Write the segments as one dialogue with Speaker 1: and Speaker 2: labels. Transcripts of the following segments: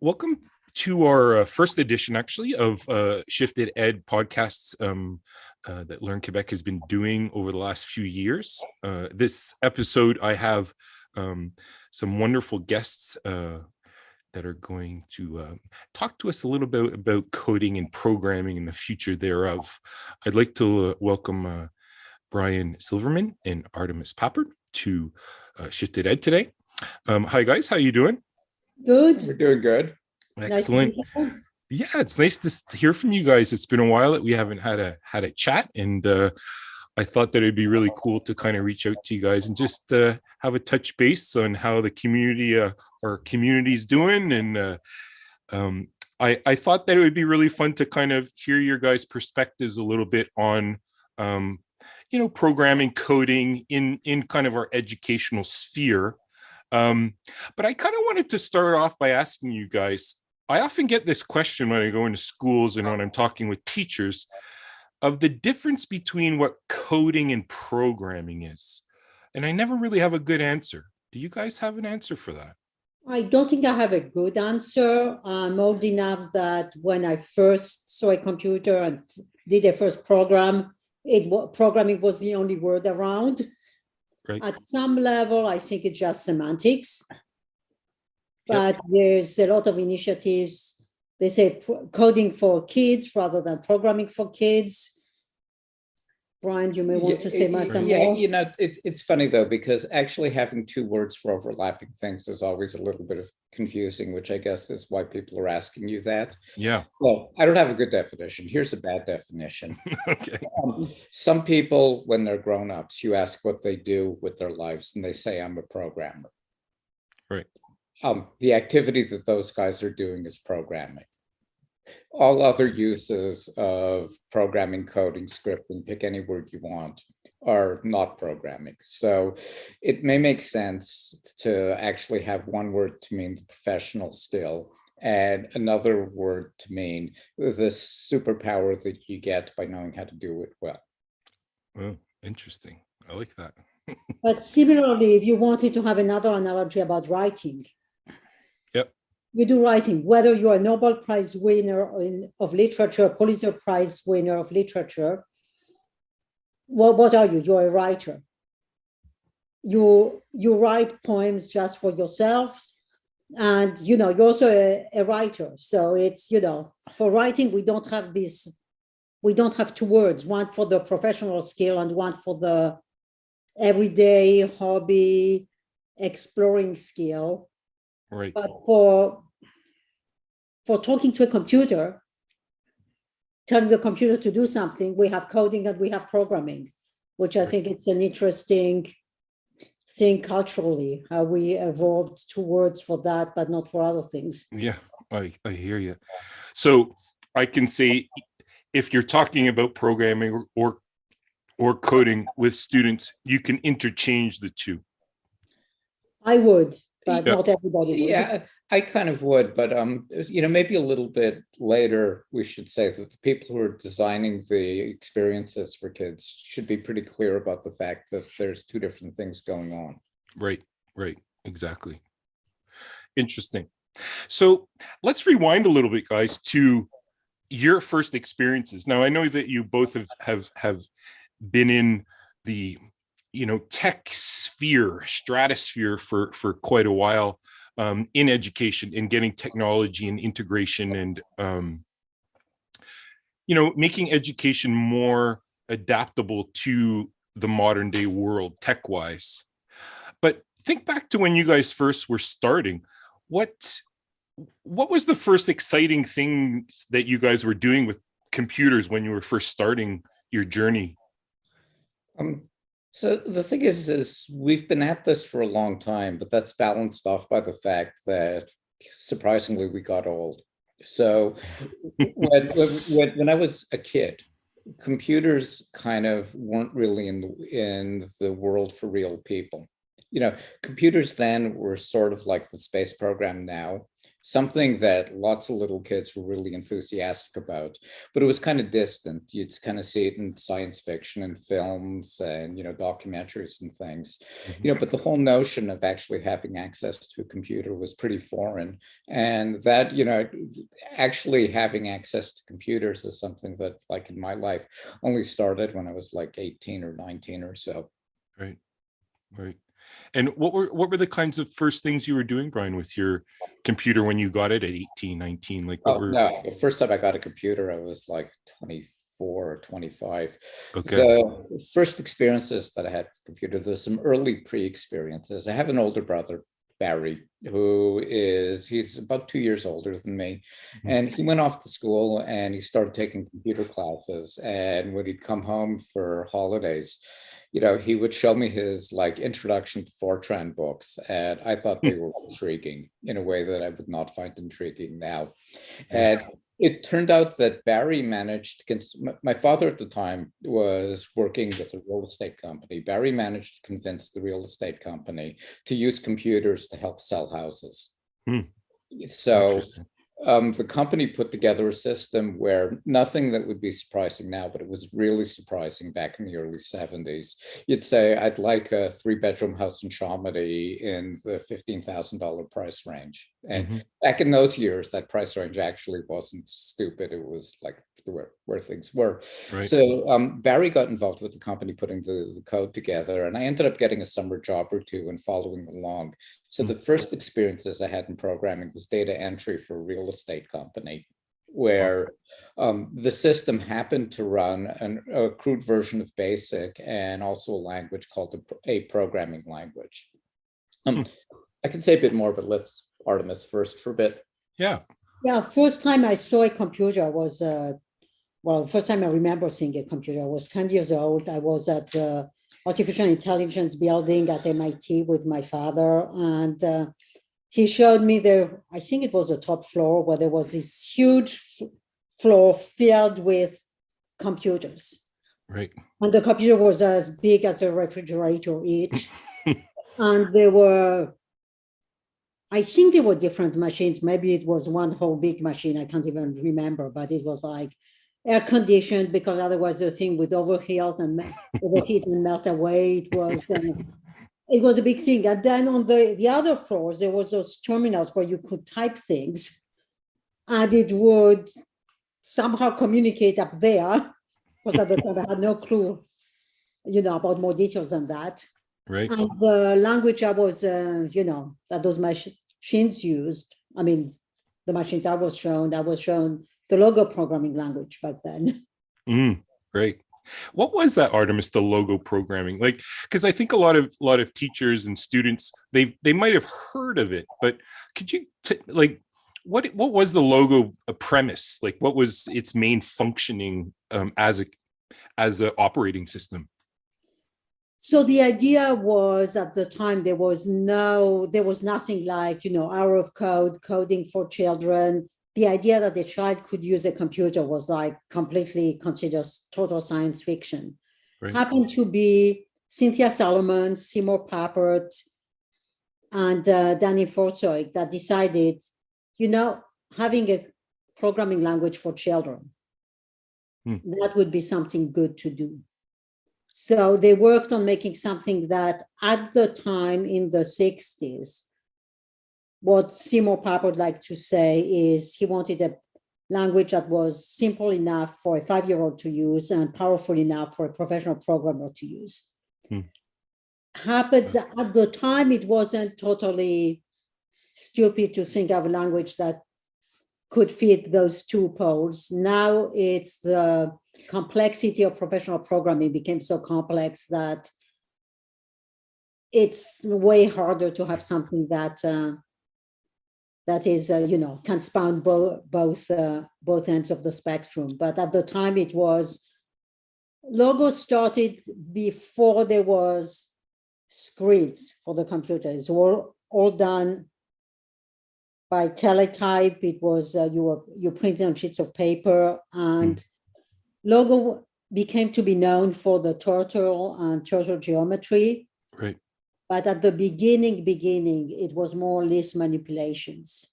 Speaker 1: Welcome to our first edition, actually, of ShiftED podcasts that Learn Quebec has been doing over the last few years. This episode, I have some wonderful guests that are going to talk to us a little bit about coding and programming and the future thereof. I'd like to welcome Brian Silverman and Artemis Papert to ShiftED today. Hi, guys. How you doing?
Speaker 2: Good.
Speaker 3: We're doing good.
Speaker 1: Excellent. Nice. Yeah, it's nice to hear from you guys. It's been a while that we haven't had a chat, and I thought that it'd be really cool to kind of reach out to you guys and just have a touch base on how the community, our community's doing. And I thought that it would be really fun to kind of hear your guys' perspectives a little bit on, programming, coding in kind of our educational sphere. But I kind of wanted to start off by asking you guys, I often get this question when I go into schools and when I'm talking with teachers of the difference between what coding and programming is. And I never really have a good answer. Do you guys have an answer for that?
Speaker 2: I don't think I have a good answer. I'm old enough that when I first saw a computer and did a first program, programming was the only word around.
Speaker 1: Right.
Speaker 2: At some level, I think it's just semantics. But there's a lot of initiatives. They say coding for kids rather than programming for kids. Brian, you may want to say some more.
Speaker 3: Yeah, it's funny though, because actually having two words for overlapping things is always a little bit of confusing, which I guess is why people are asking you that.
Speaker 1: Yeah.
Speaker 3: Well, I don't have a good definition. Here's a bad definition.
Speaker 1: Okay.
Speaker 3: Some people, when they're grown-ups, you ask what they do with their lives, and they say, I'm a programmer.
Speaker 1: Right.
Speaker 3: The activity that those guys are doing is programming. All other uses of programming, coding, scripting, pick any word you want, are not programming. So it may make sense to actually have one word to mean the professional skill and another word to mean the superpower that you get by knowing how to do it well.
Speaker 1: Oh, interesting. I like that.
Speaker 2: But similarly, if you wanted to have another analogy about writing, you do writing, whether you're a Nobel Prize winner of literature, Pulitzer Prize winner of literature. Well, what are you? You're a writer. You write poems just for yourself, and you're also a writer. So it's for writing we don't have two words, one for the professional skill and one for the everyday hobby exploring skill.
Speaker 1: Right.
Speaker 2: But for talking to a computer, telling the computer to do something, we have coding and we have programming, which I think it's an interesting thing culturally, how we evolved two words for that, but not for other things.
Speaker 1: Yeah, I hear you. So I can say, if you're talking about programming or coding with students, you can interchange the two.
Speaker 2: I would. But not everybody would.
Speaker 3: Yeah, I kind of would, but maybe a little bit later, we should say that the people who are designing the experiences for kids should be pretty clear about the fact that there's two different things going on.
Speaker 1: Right, exactly. Interesting. So let's rewind a little bit, guys, to your first experiences. Now, I know that you both have been in the tech stratosphere for quite a while in education, in getting technology and integration and making education more adaptable to the modern day world tech wise. But think back to when you guys first were starting. What was the first exciting things that you guys were doing with computers when you were first starting your journey?
Speaker 3: So the thing is we've been at this for a long time, but that's balanced off by the fact that surprisingly we got old. So when I was a kid, computers kind of weren't really in the world for real people. Computers then were sort of like the space program now. something that lots of little kids were really enthusiastic about, but it was kind of distant. You'd kind of see it in science fiction and films and, documentaries and things, but the whole notion of actually having access to a computer was pretty foreign. And that, actually having access to computers is something that, like in my life, only started when I was like 18 or 19 or so.
Speaker 1: Right. And what were the kinds of first things you were doing, Brian, with your computer when you got it at 18, 19? Like
Speaker 3: No, the first time I got a computer, I was like 24 or 25.
Speaker 1: Okay.
Speaker 3: The first experiences that I had with computer, there's some early pre-experiences. I have an older brother, Barry, he's about 2 years older than me. And he went off to school and he started taking computer classes. And when he'd come home for holidays, he would show me his introduction to Fortran books. And I thought they were intriguing in a way that I would not find intriguing now. And it turned out that Barry managed to, my father at the time was working with a real estate company. Barry managed to convince the real estate company to use computers to help sell houses. So the company put together a system where nothing that would be surprising now, but it was really surprising back in the early 70s. You'd say, I'd like a 3-bedroom house in Chamonix in the $15,000 price range. And back in those years, that price range actually wasn't stupid. It was like where things were. Right. So Barry got involved with the company putting the code together, and I ended up getting a summer job or two and following along. So the first experiences I had in programming was data entry for a real estate company, where the system happened to run a crude version of BASIC and also a language called a programming language. I can say a bit more, but let's Artemis first for a bit.
Speaker 2: Yeah, first time I saw a computer was, first time I remember seeing a computer, I was 10 years old. I was at the artificial intelligence building at MIT with my father, and he showed me I think it was the top floor, where there was this huge floor filled with computers.
Speaker 1: Right.
Speaker 2: And the computer was as big as a refrigerator each. And I think there were different machines. Maybe it was one whole big machine. I can't even remember, but it was like air conditioned, because otherwise the thing would overheat and melt away. It was a big thing. And then on the other floors, there was those terminals where you could type things, and it would somehow communicate up there. Because at the time I had no clue, about more details than that.
Speaker 1: Right.
Speaker 2: And the language I was, that those machines used, the machines I was shown the Logo programming language back then.
Speaker 1: Great. What was that, Artemis, the Logo programming? Because I think a lot of teachers and students, they might have heard of it, but could you what was the Logo premise? What was its main functioning as a operating system?
Speaker 2: So the idea was, at the time, there was nothing like, hour of coding for children. The idea that the child could use a computer was completely considered total science fiction. Right. Happened to be Cynthia Solomon, Seymour Papert, and Danny Forsythe that decided, having a programming language for children, that would be something good to do. So they worked on making something that, at the time in the 60s, what Seymour Papert would like to say is he wanted a language that was simple enough for a 5-year-old to use and powerful enough for a professional programmer to use. Happens at the time, it wasn't totally stupid to think of a language that could fit those two poles. Now it's the complexity of professional programming became so complex that it's way harder to have something that is, can span both ends of the spectrum. But at the time, it was, Logo started before there was screens for the computer. It's all done by teletype. It was you printed on sheets of paper, and Logo became to be known for the turtle and turtle geometry.
Speaker 1: Right.
Speaker 2: But at the beginning, it was more list manipulations.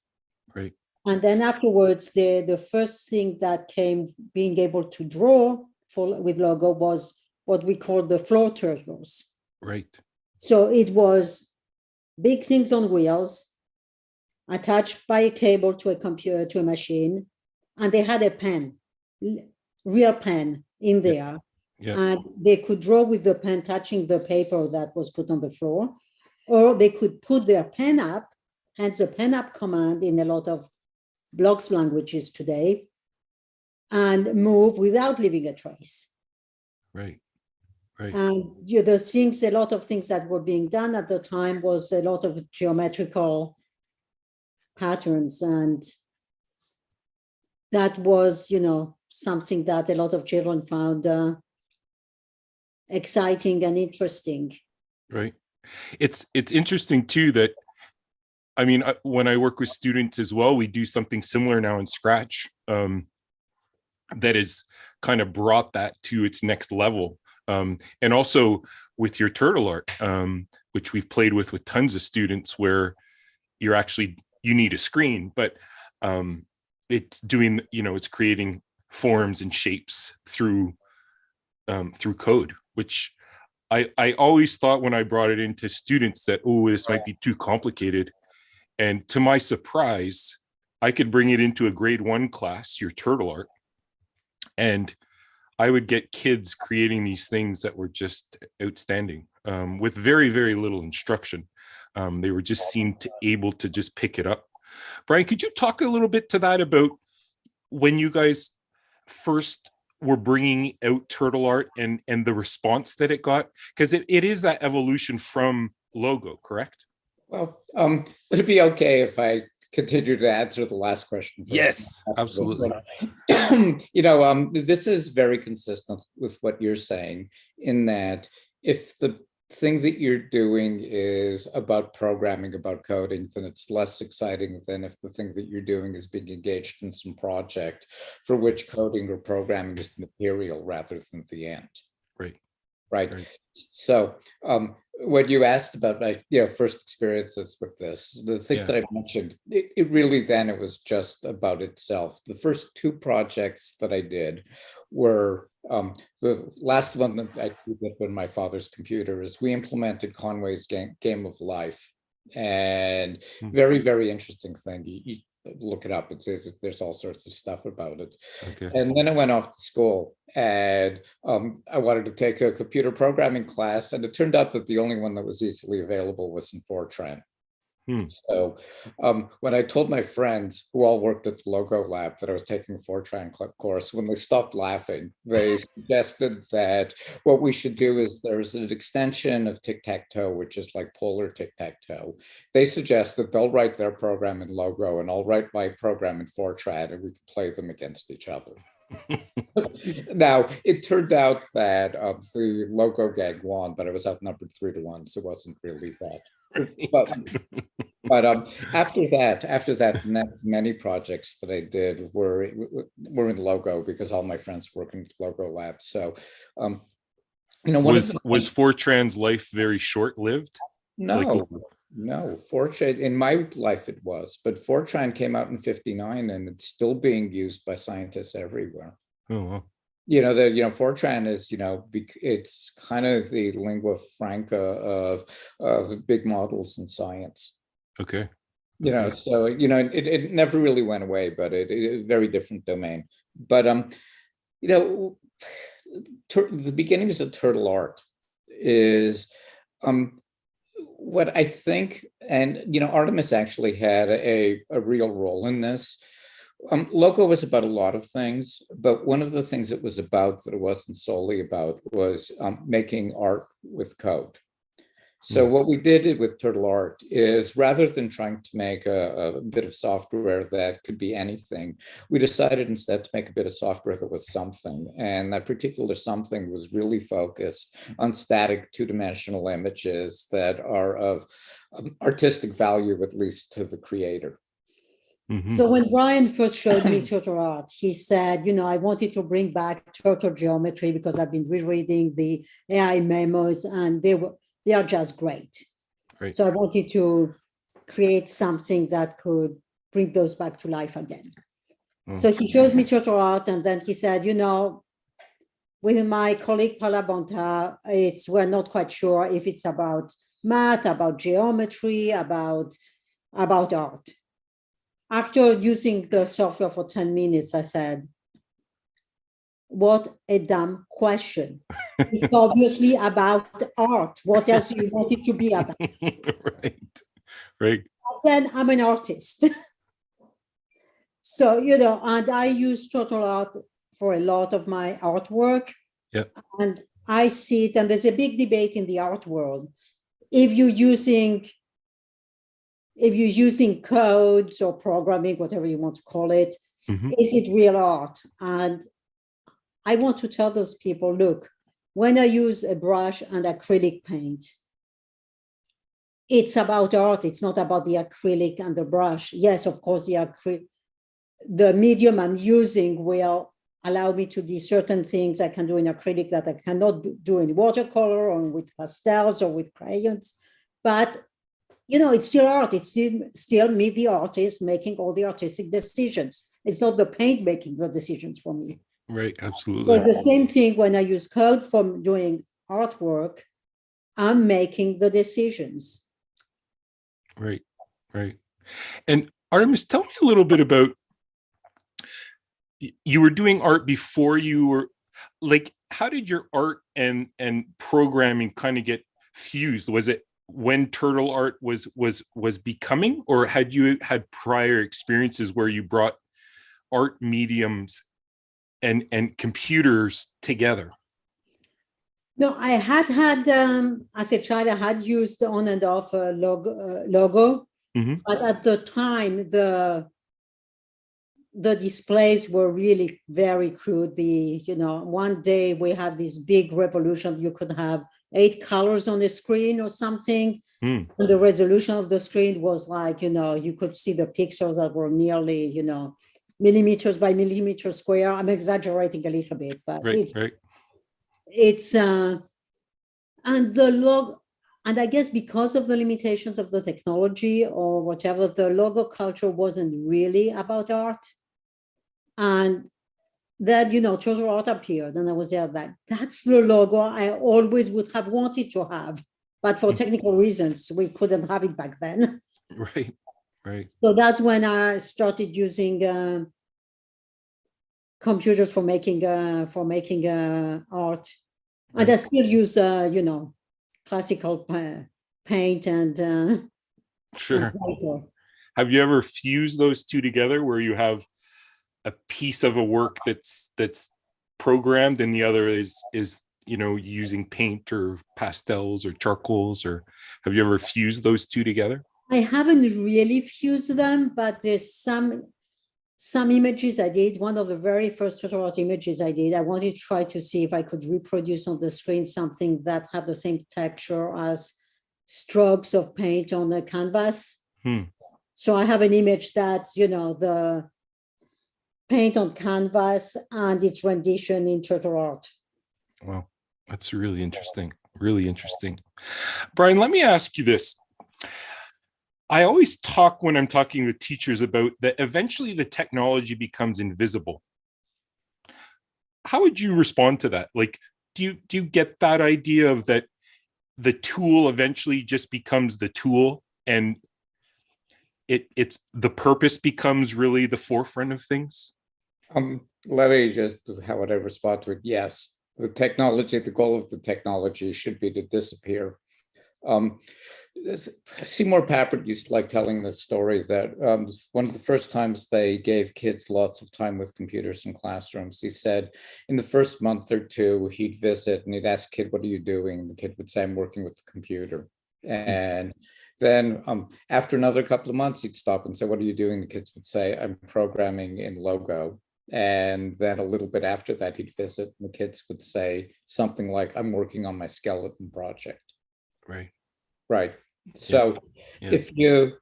Speaker 1: Right.
Speaker 2: And then afterwards, the first thing that came, being able to draw with Logo, was what we call the floor turtles.
Speaker 1: Right.
Speaker 2: So it was big things on wheels, attached by a cable to a computer, to a machine, and they had a pen, real pen in there.
Speaker 1: Yeah.
Speaker 2: And they could draw with the pen touching the paper that was put on the floor, or they could put their pen up, hence the pen up command in a lot of blocks languages today, and move without leaving a trace.
Speaker 1: Right. Right.
Speaker 2: And a lot of things that were being done at the time was a lot of geometrical patterns, and that was, something that a lot of children found exciting and interesting.
Speaker 1: Right. It's interesting too that, I mean, when I work with students as well, we do something similar now in Scratch that has kind of brought that to its next level. And also with your turtle art, which we've played with tons of students, where you need a screen, but it's doing, it's creating forms and shapes through code, which I always thought when I brought it into students that, oh, this might be too complicated. And to my surprise, I could bring it into a grade 1 class, your turtle art, and I would get kids creating these things that were just outstanding with very, very little instruction. They were just seemed able to just pick it up. Brian, could you talk a little bit to that about when you guys first were bringing out turtle art and the response that it got? Because it is that evolution from Logo, correct?
Speaker 3: Well, would it be okay if I continue to answer the last question first?
Speaker 1: Yes, absolutely.
Speaker 3: This is very consistent with what you're saying, in that if the thing that you're doing is about programming, about coding, then it's less exciting than if the thing that you're doing is being engaged in some project for which coding or programming is the material rather than the end. Right. So when you asked about my first experiences with this, the things that I mentioned, it really then it was just about itself. The first 2 projects that I did were the last one that I did on my father's computer is we implemented Conway's game of life, and very, very interesting thing. You look it up. There's all sorts of stuff about it. Okay. And then I went off to school, and I wanted to take a computer programming class, and it turned out that the only one that was easily available was in Fortran. So when I told my friends who all worked at the Logo Lab that I was taking a Fortran course, when they stopped laughing, they suggested that what we should do is there's an extension of tic-tac-toe, which is like polar tic-tac-toe. They suggest that they'll write their program in Logo and I'll write my program in Fortran, and we can play them against each other. Now, it turned out that the Logo gang won, but I was outnumbered 3-1, so it wasn't really that. But after that, many projects that I did were in Logo because all my friends work in Logo Lab. So, was
Speaker 1: Fortran's life very short-lived?
Speaker 3: No, no. Fortran, in my life it was, but Fortran came out in '59, and it's still being used by scientists everywhere.
Speaker 1: Oh, wow.
Speaker 3: Fortran is, it's kind of the lingua franca of big models in science.
Speaker 1: Okay.
Speaker 3: So, it never really went away, but it is a very different domain. But, the beginnings of turtle art is what I think, and, Artemis actually had a real role in this. Logo was about a lot of things, but one of the things it was about that it wasn't solely about was making art with code. So what we did with Turtle Art is, rather than trying to make a bit of software that could be anything, we decided instead to make a bit of software that was something. And that particular something was really focused on static 2-dimensional images that are of artistic value, at least to the creator.
Speaker 2: So when Brian first showed me turtle art, he said, I wanted to bring back turtle geometry because I've been rereading the AI memos, and they are just great. So I wanted to create something that could bring those back to life again.
Speaker 1: Oh.
Speaker 2: So he shows me turtle art, and then he said, with my colleague Palabonta, we're not quite sure if it's about math, about geometry, about art. After using the software for 10 minutes, I said, what a dumb question. It's obviously about art. What else do you want it to be about?
Speaker 1: Right.
Speaker 2: Then I'm an artist. So, and I use turtle art for a lot of my artwork.
Speaker 1: Yeah.
Speaker 2: And I see it, and there's a big debate in the art world. If you're using codes or programming, whatever you want to call it, is it real art? And I want to tell those people, look, when I use a brush and acrylic paint, it's about art. It's not about the acrylic and the brush. Yes, of course, the medium I'm using will allow me to do certain things I can do in acrylic that I cannot do in watercolor or with pastels or with crayons. But, it's still art. It's still me, the artist, making all the artistic decisions. It's not the paint making the decisions for me.
Speaker 1: Right, absolutely.
Speaker 2: But the same thing when I use code for doing artwork, I'm making the decisions.
Speaker 1: Right. And Artemis, tell me a little bit about, you were doing art before you were, like, how did your art and programming kind of get fused? Was it when turtle art was becoming, or had you had prior experiences where you brought art mediums and computers together?
Speaker 2: No, I had as a child, I had used on and off a logo, but at the time, the displays were really very crude. One day we had this big revolution. You could have 8 colors on the screen or something. And the resolution of the screen was like, you could see the pixels that were nearly, millimeters by millimeter square. I'm exaggerating a little bit, but it's and I guess because of the limitations of the technology or whatever, the logo culture wasn't really about art. And then, turtle art appeared, and I was that's the logo I always would have wanted to have, but for technical reasons, we couldn't have it back then.
Speaker 1: Right.
Speaker 2: So that's when I started using computers for making art, and I still use classical paint and
Speaker 1: sure.
Speaker 2: And paper.
Speaker 1: Have you ever fused those two together, where you have a piece of a work that's programmed and the other is using paint or pastels or charcoals? Or have you ever fused those two together?
Speaker 2: I haven't really fused them, but there's some images I did. One of the very first turtle art images I did, I wanted to try to see if I could reproduce on the screen something that had the same texture as strokes of paint on the canvas. So I have an image that, the paint on canvas and its rendition in turtle art.
Speaker 1: Wow, that's really interesting. Really interesting. Brian, let me ask you this. I always talk, when I'm talking with teachers, about that eventually the technology becomes invisible. How would you respond to that? Like, do you get that idea of that the tool eventually just becomes the tool, and it's the purpose becomes really the forefront of things?
Speaker 3: Let me just, how would I respond to it? Yes, the goal of the technology should be to disappear. Seymour Papert used to like telling this story that one of the first times they gave kids lots of time with computers in classrooms, he said in the first month or two, he'd visit and he'd ask a kid, what are you doing? And the kid would say, I'm working with the computer. And then after another couple of months, he'd stop and say, what are you doing? The kids would say, I'm programming in Logo. And then a little bit after that, he'd visit and the kids would say something like, I'm working on my skeleton project. Right. So if you,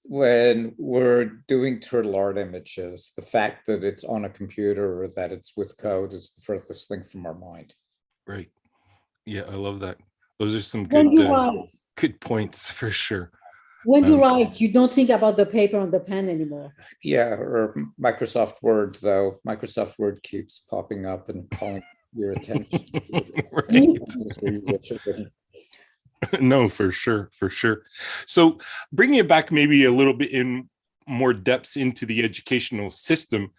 Speaker 3: when we're doing turtle art images, the fact that it's on a computer or that it's with code is the furthest thing from our mind.
Speaker 1: Right. Yeah, I love that. Those are some good points for sure.
Speaker 2: When you write, you don't think about the paper and the pen anymore.
Speaker 3: Yeah, or Microsoft Word, though. Microsoft Word keeps popping up and calling your attention.
Speaker 1: No, for sure, for sure. So bringing it back maybe a little bit in more depths into the educational system,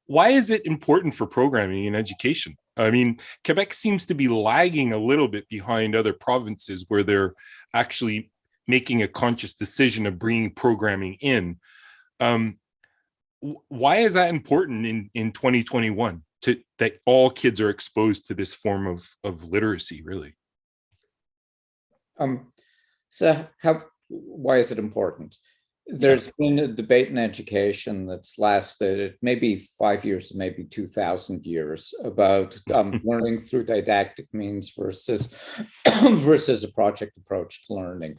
Speaker 1: why is it important for programming in education? I mean, Quebec seems to be lagging a little bit behind other provinces where they're actually making a conscious decision of bringing programming in. Why is that important in 2021 that all kids are exposed to this form of literacy, really?
Speaker 3: Why is it important? There's been a debate in education that's lasted maybe 5 years, maybe 2,000 years about learning through didactic means versus a project approach to learning.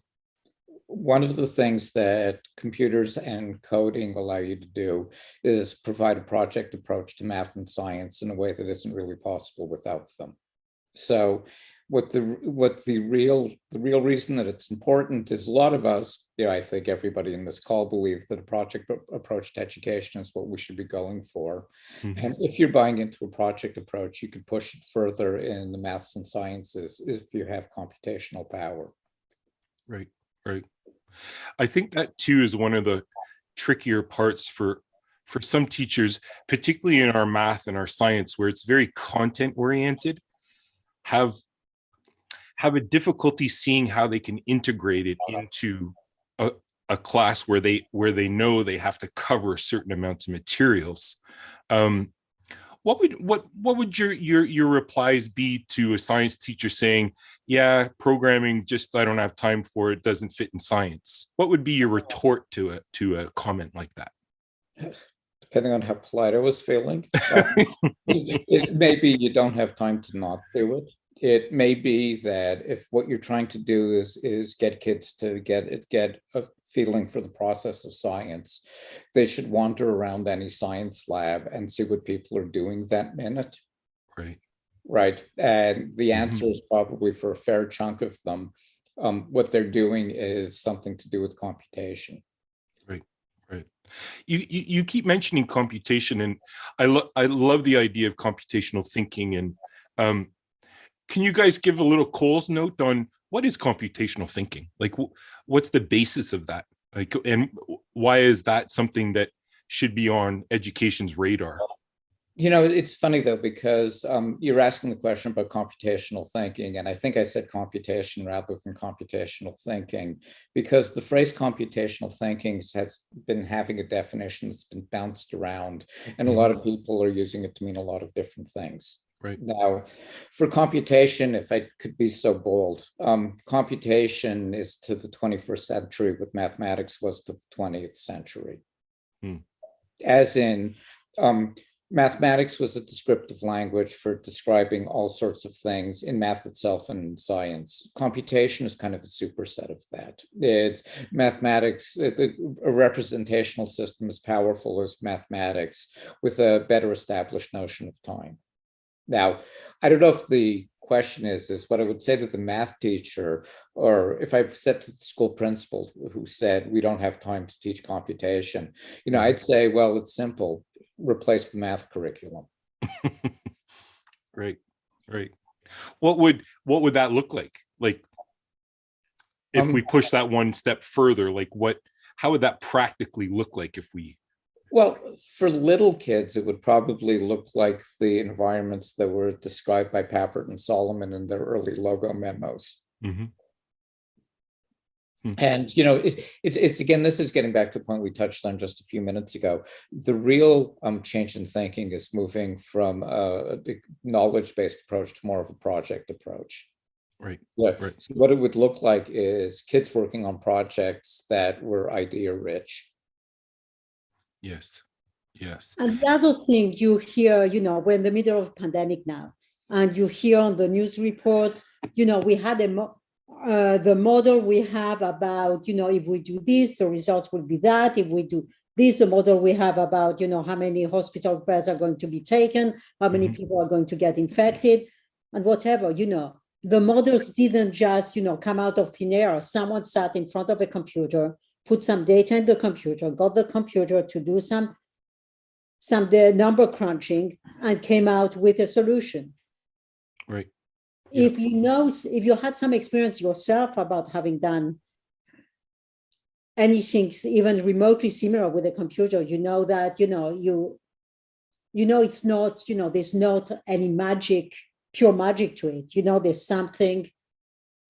Speaker 3: One of the things that computers and coding allow you to do is provide a project approach to math and science in a way that isn't really possible without them. So the real reason that it's important is a lot of us, I think everybody in this call believes that a project approach to education is what we should be going for. Mm-hmm. And if you're buying into a project approach, you can push it further in the maths and sciences if you have computational power.
Speaker 1: Right, right. I think that too is one of the trickier parts for some teachers, particularly in our math and our science, where it's very content oriented, have a difficulty seeing how they can integrate it into a class where they know they have to cover certain amounts of materials. What would your replies be to a science teacher saying, yeah, programming, just I don't have time for it, doesn't fit in science? What would be your retort to a comment like that?
Speaker 3: Depending on how polite I was feeling, it may be you don't have time to not do it. It may be that if what you're trying to do is get kids to get a feeling for the process of science, they should wander around any science lab and see what people are doing that minute.
Speaker 1: Right.
Speaker 3: Right. And the answer is probably for a fair chunk of them, what they're doing is something to do with computation.
Speaker 1: Right. Right. You keep mentioning computation, and I love the idea of computational thinking. And can you guys give a little Cole's note on what is computational thinking? Like, what's the basis of that? Like, and why is that something that should be on education's radar?
Speaker 3: It's funny though, because you're asking the question about computational thinking, and I think I said computation rather than computational thinking, because the phrase computational thinking has been having a definition that's been bounced around, and a lot of people are using it to mean a lot of different things.
Speaker 1: Right.
Speaker 3: Now, for computation, if I could be so bold, computation is to the 21st century what mathematics was to the 20th century. As in, mathematics was a descriptive language for describing all sorts of things in math itself and in science. Computation is kind of a superset of that. It's mathematics, a representational system as powerful as mathematics with a better established notion of time. Now, I don't know if the question is what I would say to the math teacher, or if I said to the school principal who said, we don't have time to teach computation, I'd say, well, it's simple. Replace the math curriculum.
Speaker 1: Great. What would that look like? Like, if we push that one step further, like how would that practically look like if we?
Speaker 3: Well, for little kids, it would probably look like the environments that were described by Papert and Solomon in their early logo memos. And, it's again, this is getting back to the point we touched on just a few minutes ago. The real change in thinking is moving from a knowledge-based approach to more of a project approach.
Speaker 1: Right.
Speaker 3: Yeah.
Speaker 1: Right.
Speaker 3: So what it would look like is kids working on projects that were idea rich.
Speaker 1: Yes.
Speaker 2: And the other thing you hear, we're in the middle of a pandemic now, and you hear on the news reports, we had the model we have about, if we do this, the results will be that. If we do this, the model we have about, how many hospital beds are going to be taken, how many people are going to get infected, and whatever, the models didn't just, come out of thin air. Someone sat in front of a computer put some data in the computer, got the computer to do some number crunching, and came out with a solution.
Speaker 1: Right. Yeah.
Speaker 2: If you had some experience yourself about having done anything even remotely similar with a computer, you know that it's not, there's not any pure magic to it. There's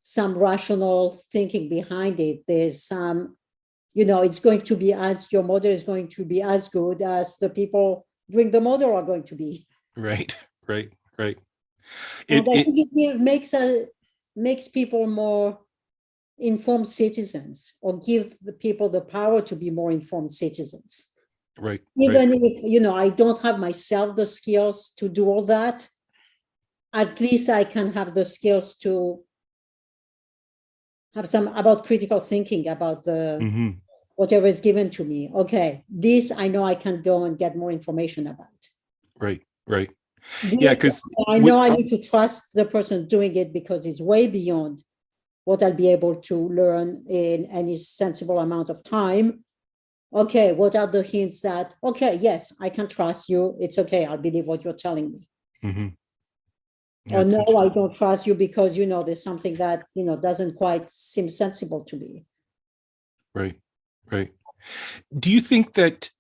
Speaker 2: some rational thinking behind it. There's some, it's going to be your model is going to be as good as the people doing the model are going to be.
Speaker 1: Right.
Speaker 2: And I think it makes people more informed citizens, or give the people the power to be more informed citizens.
Speaker 1: Right.
Speaker 2: Even if, I don't have myself the skills to do all that, at least I can have the skills to have some about critical thinking about whatever is given to me. Okay, this I know I can go and get more information about.
Speaker 1: Right.
Speaker 2: This,
Speaker 1: Yeah, because
Speaker 2: I know I need to trust the person doing it because it's way beyond what I'll be able to learn in any sensible amount of time. Okay, what are the hints that, okay, yes, I can trust you. It's okay, I'll believe what you're telling me.
Speaker 1: Yeah,
Speaker 2: or no, I don't trust you because, there's something that, doesn't quite seem sensible to me.
Speaker 1: Right. Do you think that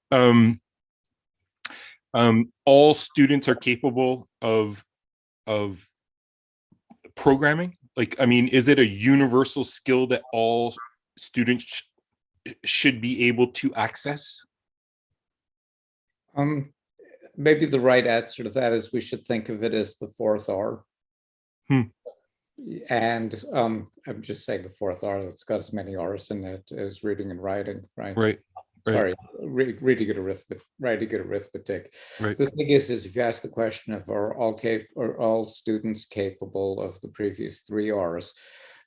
Speaker 1: all students are capable of programming? Like, I mean, is it a universal skill that all students should be able to access?
Speaker 3: Maybe the right answer to that is we should think of it as the fourth R. And I'm just saying the fourth R that's got as many R's in it as reading and writing, right?
Speaker 1: Right.
Speaker 3: Sorry, reading and arithmetic, writing and arithmetic.
Speaker 1: Right.
Speaker 3: The thing is if you ask the question of are all students capable of the previous three R's,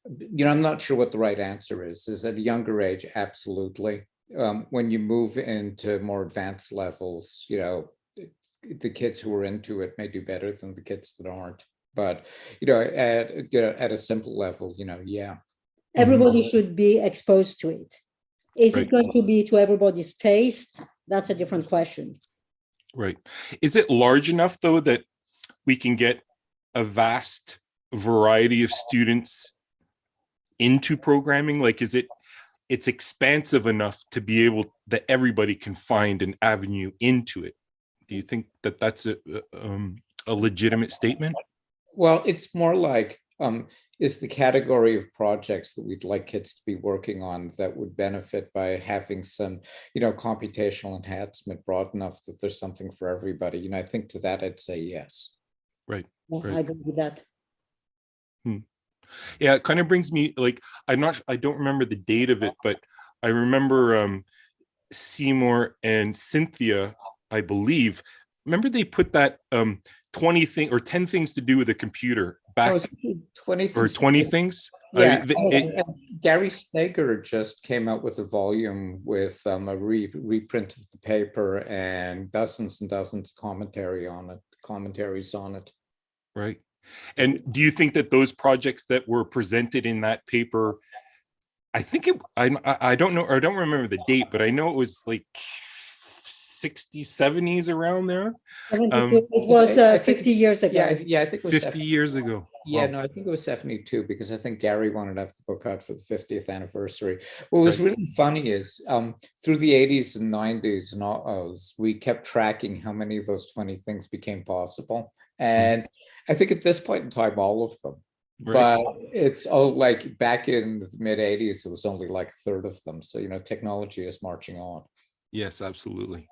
Speaker 3: I'm not sure what the right answer is. Is at a younger age, absolutely. When you move into more advanced levels, the kids who are into it may do better than the kids that aren't. But at a simple level, yeah.
Speaker 2: Everybody should be exposed to it. Is
Speaker 1: Right.
Speaker 2: it going to be to everybody's taste? That's a different question.
Speaker 1: Right. Is it large enough though that we can get a vast variety of students into programming? Like, it's expansive enough to be able that everybody can find an avenue into it? Do you think that that's a legitimate statement?
Speaker 3: Well, it's more like is the category of projects that we'd like kids to be working on that would benefit by having some, computational enhancement broad enough that there's something for everybody. I think to that I'd say yes.
Speaker 1: Right.
Speaker 2: I agree with that.
Speaker 1: Yeah, it kind of brings me like, I don't remember the date of it, but I remember Seymour and Cynthia, I believe. Remember they put that 10 things to do with a computer back,
Speaker 3: 20 things.
Speaker 1: or 20 things.
Speaker 3: Yeah, Gary Snager just came out with a volume with a reprint of the paper and dozens of commentaries on it.
Speaker 1: Right. And do you think that those projects that were presented in that paper, I don't know, or I don't remember the date, but I know it was like 60s, 70s, around there.
Speaker 2: It was 50 years ago.
Speaker 3: Yeah, I think it was
Speaker 1: 50 years ago.
Speaker 3: Yeah,
Speaker 1: Wow.
Speaker 3: no, I think it was 72 because I think Gary wanted to have the book out for the 50th anniversary. What was really funny is through the 80s and 90s and all, we kept tracking how many of those 20 things became possible. And I think at this point in time, all of them. Right. But it's like back in the mid 80s, it was only like a third of them. So, technology is marching on.
Speaker 1: Yes, absolutely.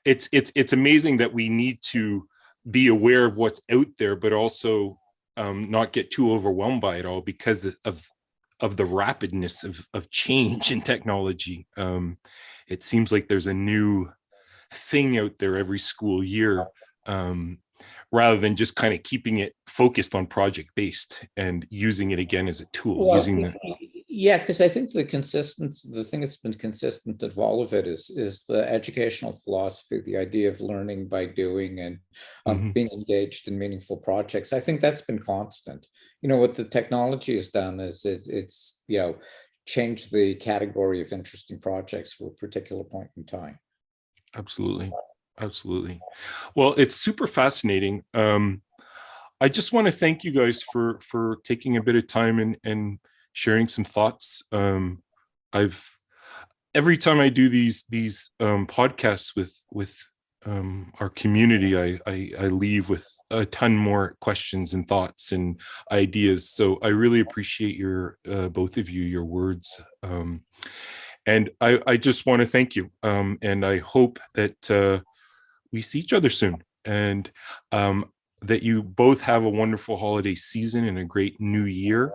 Speaker 1: It's amazing that we need to be aware of what's out there, but also not get too overwhelmed by it all because of the rapidness of change in technology. It seems like there's a new thing out there every school year, rather than just kind of keeping it focused on project based and using it again as a tool.
Speaker 3: Yeah, because I think the thing that's been consistent of all of it is the educational philosophy, the idea of learning by doing and being engaged in meaningful projects. I think that's been constant. What the technology has done is it's change the category of interesting projects for a particular point in time.
Speaker 1: Absolutely. Absolutely. Well, it's super fascinating. I just want to thank you guys for taking a bit of time and sharing some thoughts. Every time I do these podcasts with our community, I leave with a ton more questions and thoughts and ideas. So I really appreciate your both of you, your words. And I just want to thank you. And I hope that we see each other soon, and that you both have a wonderful holiday season and a great new year.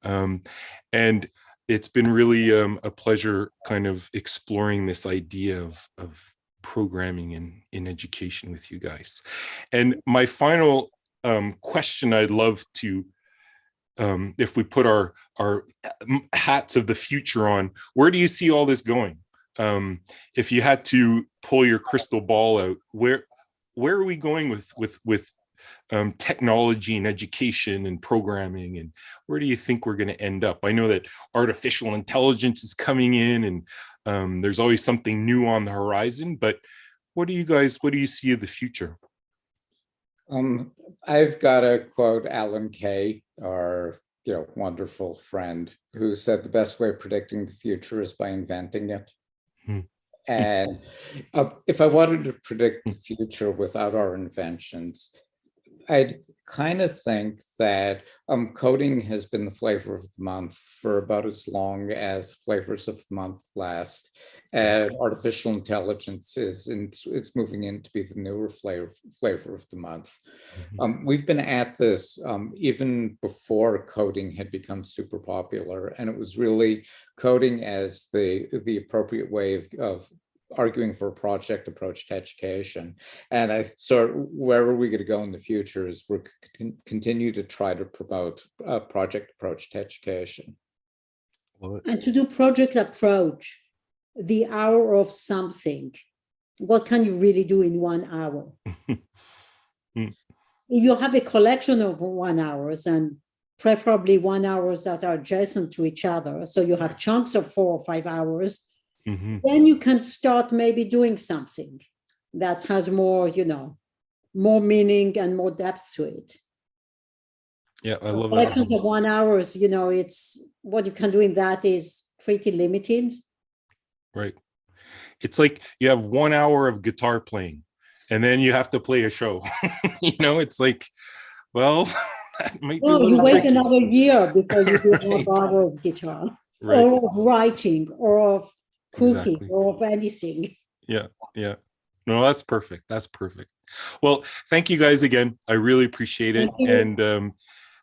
Speaker 1: And it's been really a pleasure kind of exploring this idea of programming in education with you guys. And my final question I'd love to, if we put our hats of the future on, where do you see all this going? If you had to pull your crystal ball out, where are we going with technology and education and programming, and where do you think we're going to end up? I know that artificial intelligence is coming in, and there's always something new on the horizon, but what do you see of the future?
Speaker 3: I've got to quote Alan Kay, our wonderful friend, who said the best way of predicting the future is by inventing it. And if I wanted to predict the future without our inventions, I'd kind of think that coding has been the flavor of the month for about as long as flavors of the month last. And artificial intelligence it's moving in to be the newer flavor of the month. We've been at this even before coding had become super popular, and it was really coding as the appropriate way of arguing for a project approach to education. And where are we going to go in the future is we're continue to try to promote a project approach to education.
Speaker 2: And to do project approach, the hour of something, what can you really do in 1 hour? If you have a collection of 1 hours, and preferably 1 hours that are adjacent to each other, so you have chunks of 4 or 5 hours, then you can start maybe doing something that has more, more meaning and more depth to it.
Speaker 1: Yeah, I love that.
Speaker 2: Collections of 1 hour, it's what you can do in that is pretty limited.
Speaker 1: Right. It's like you have 1 hour of guitar playing, and then you have to play a show. It's like, well, that might be a little
Speaker 2: you wait
Speaker 1: tricky.
Speaker 2: another year before you do an hour of guitar,
Speaker 1: right.
Speaker 2: Or of writing, or of cooking,
Speaker 1: Exactly.
Speaker 2: or of anything.
Speaker 1: Yeah. No, that's perfect. Well, thank you guys again. I really appreciate it. And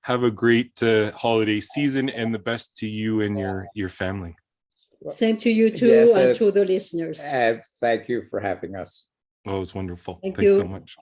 Speaker 1: have a great holiday season, and the best to you and your family.
Speaker 2: Same to you too,
Speaker 3: yes,
Speaker 2: and to the listeners.
Speaker 3: And thank you for having us.
Speaker 1: Oh, it was wonderful.
Speaker 2: Thanks
Speaker 1: so much.